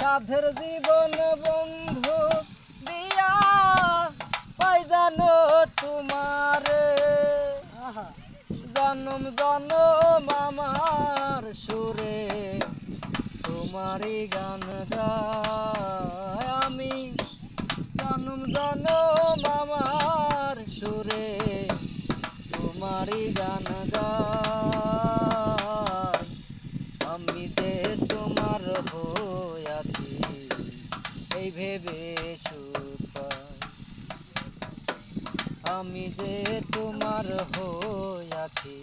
সাধের জীবন বন্ধু দিয়া পাই জানো তোমারে জনম জনম আমার সুরে তোমারই গান গাই আমি জনম জনম আমার সুরে তোমারই গান গাই আমি যে তোমার হইয়াছি এই ভেবে সুখ পাই আমি যে তোমার হইয়াছি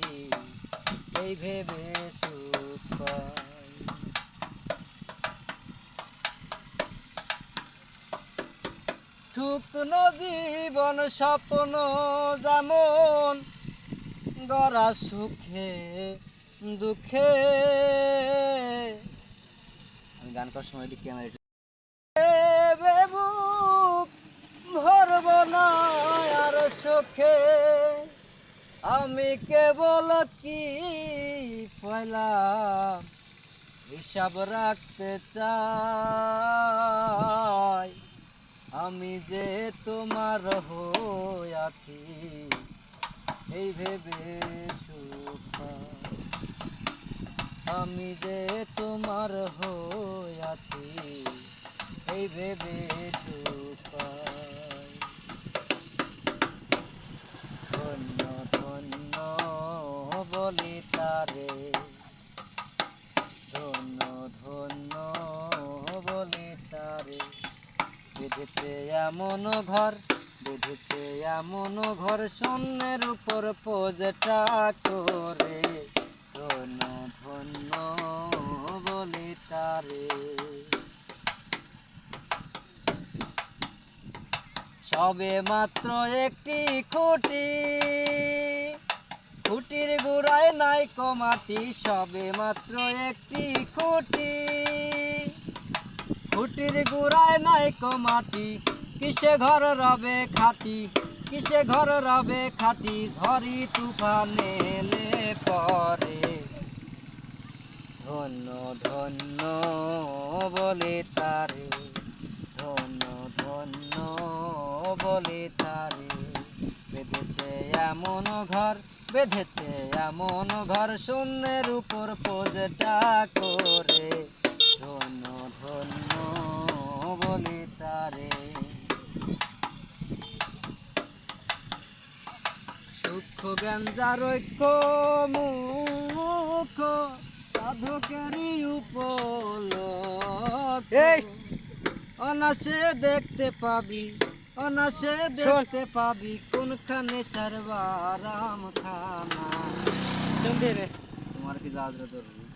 এই ভেবে সুখ পাই শুকনো জীবন স্বপ্ন যেমন গড়া সুখে দুঃখে আমি গান করার সময় ক্যামেরা ভরব না আর সুখে আমি কেবল কি পাইলাম হিসাব রাখতে চাই আমি যে তোমার হইয়াছি এই ভেবে সুখ পাই আমি যে তোমার হইয়াছি এই ভেবে সুখ পাই ধন্য ধন্য বলি তারে ধন্য ধন্য বলি তারে বেঁধেছে এমন ঘর বেঁধেছে এমন ঘর শূন্যের উপর পোজটা করে ধন্য ধন্য বলি তারে সবে মাত্র একটি খুঁটি খুঁটির গোড়ায় নাই কমাটি সবে মাত্র একটি খুঁটি খুঁটির গোড়ায় নাই কমাটি কিসে ঘর রবে খাটি কিসে ঘর রবে খাটি ঝড়ি তুফানে এলে পরে ধন্য ধন্য বলে তারে ধন্য ধন্য বলে তারে বেঁধেছে এমন ঘর বেঁধেছে এমন ঘর শূন্যের উপর পোজটা করে ধন্য ধন্য বলে তারে সূক্ষ্ম জ্ঞানজার ঐক্য মুখ সাধকেরই উপলক্ষ অনাসে দেখতে পাবি অনাসে দেখতে পাবি কোনখানে সর্বারাম খানা তোমার কি যাওয়া